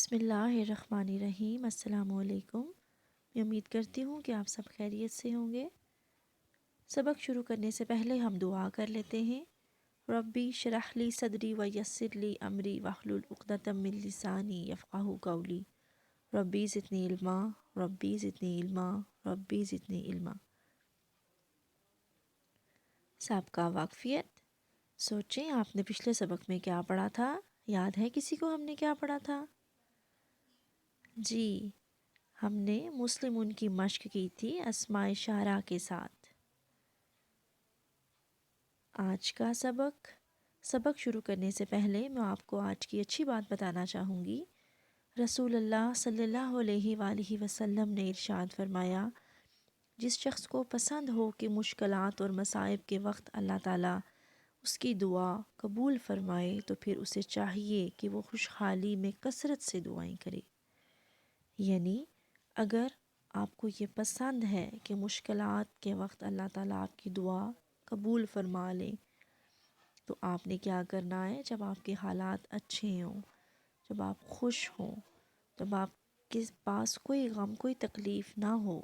بسم اللہ الرحمن الرحیم۔ السلام علیکم۔ میں امید کرتی ہوں کہ آپ سب خیریت سے ہوں گے۔ سبق شروع کرنے سے پہلے ہم دعا کر لیتے ہیں۔ ربی شرح لی صدری ویسر لی امری واحلل عقدۃ من لسانی یفقہوا قولی۔ ربی زدنی علما، ربی زدنی علما، ربی زدنی علما۔ سابقہ واقفیت۔ سوچیں آپ نے پچھلے سبق میں کیا پڑھا تھا؟ یاد ہے کسی کو ہم نے کیا پڑھا تھا؟ جی، ہم نے مسلم ان کی مشق کی تھی اسماء شارع کے ساتھ۔ آج کا سبق شروع کرنے سے پہلے میں آپ کو آج کی اچھی بات بتانا چاہوں گی۔ رسول اللہ صلی اللہ علیہ وآلہ وسلم نے ارشاد فرمایا، جس شخص کو پسند ہو کہ مشکلات اور مصائب کے وقت اللہ تعالیٰ اس کی دعا قبول فرمائے تو پھر اسے چاہیے کہ وہ خوشحالی میں کثرت سے دعائیں کرے۔ یعنی اگر آپ کو یہ پسند ہے کہ مشکلات کے وقت اللہ تعالیٰ آپ کی دعا قبول فرما لیں تو آپ نے کیا کرنا ہے؟ جب آپ کے حالات اچھے ہوں، جب آپ خوش ہوں، جب آپ کے پاس کوئی غم کوئی تکلیف نہ ہو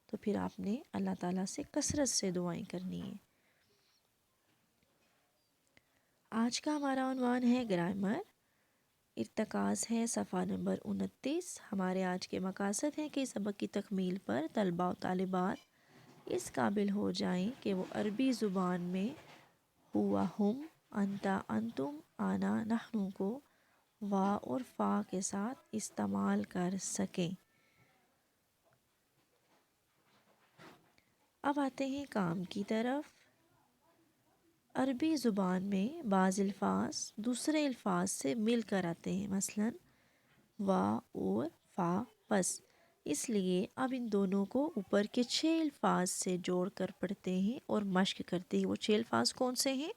تو پھر آپ نے اللہ تعالیٰ سے کثرت سے دعائیں کرنی ہیں۔ آج کا ہمارا عنوان ہے گرامر، ارتکاز ہے صفحہ نمبر 29۔ ہمارے آج کے مقاصد ہیں کہ سبق کی تکمیل پر طلباء و طالبات اس قابل ہو جائیں کہ وہ عربی زبان میں ہوا ہم، انتا انتم، آنا نحنو کو وا اور فا کے ساتھ استعمال کر سکیں۔ اب آتے ہیں کام کی طرف۔ عربی زبان میں بعض الفاظ دوسرے الفاظ سے مل کر آتے ہیں، مثلا وا اور فا، بس اس لیے اب ان دونوں کو اوپر کے 6 الفاظ سے جوڑ کر پڑھتے ہیں اور مشق کرتے ہیں۔ وہ 6 الفاظ کون سے ہیں؟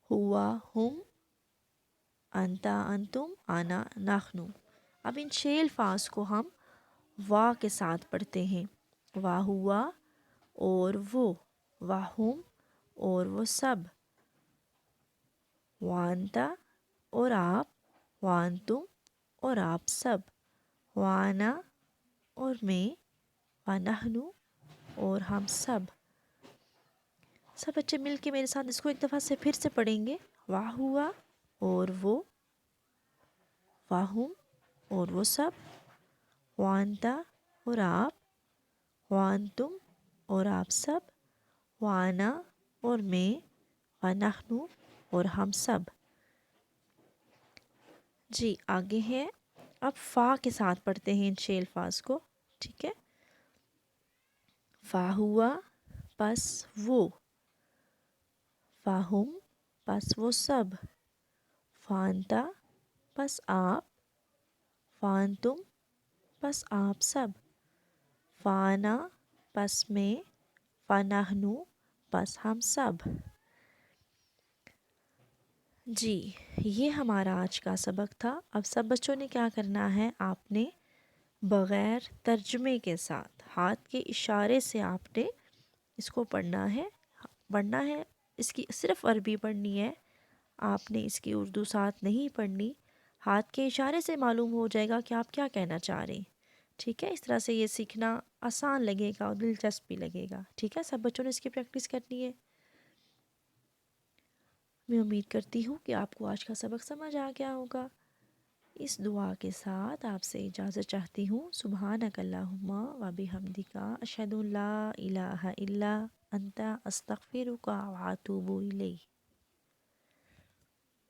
ہوا ہم، انتا انتم، آنا نحنو۔ اب ان 6 الفاظ کو ہم وا کے ساتھ پڑھتے ہیں۔ وا ہوا اور وہ، وا ہم اور وہ سب، وانتا اور آپ، وانتم اور آپ سب، وانا اور میں، ونحنو اور ہم سب۔ سب بچے مل کے میرے ساتھ اس کو ایک دفعہ سے پھر سے پڑھیں گے۔ وا ہوا اور وہ، وا ہم اور وہ سب، وانتا اور آپ، وانتم اور آپ سب، وانا اور میں، ونحنو اور ہم سب۔ جی آگے ہے، اب فا کے ساتھ پڑھتے ہیں ان 6 الفاظ کو، ٹھیک ہے؟ فا ہوا پس وہ، فا ہم پس وہ سب، فانتا پس آپ، فانتم پس آپ سب، فانا پس میں، فنحنو پس ہم سب۔ جی یہ ہمارا آج کا سبق تھا۔ اب سب بچوں نے کیا کرنا ہے؟ آپ نے بغیر ترجمے کے ساتھ ہاتھ کے اشارے سے آپ نے اس کو پڑھنا ہے۔ اس کی صرف عربی پڑھنی ہے، آپ نے اس کی اردو ساتھ نہیں پڑھنی۔ ہاتھ کے اشارے سے معلوم ہو جائے گا کہ آپ کیا کہنا چاہ رہے ہیں، ٹھیک ہے؟ اس طرح سے یہ سیکھنا آسان لگے گا اور دلچسپ بھی لگے گا، ٹھیک ہے؟ سب بچوں نے اس کی پریکٹس کرنی ہے۔ میں امید کرتی ہوں کہ آپ کو آج کا سبق سمجھ آ گیا ہوگا۔ اس دعا کے ساتھ آپ سے اجازت چاہتی ہوں۔ سبحانک اللہم و بحمدک، اشہد ان لا الہ الا انت، استغفرک و اتوب الیک۔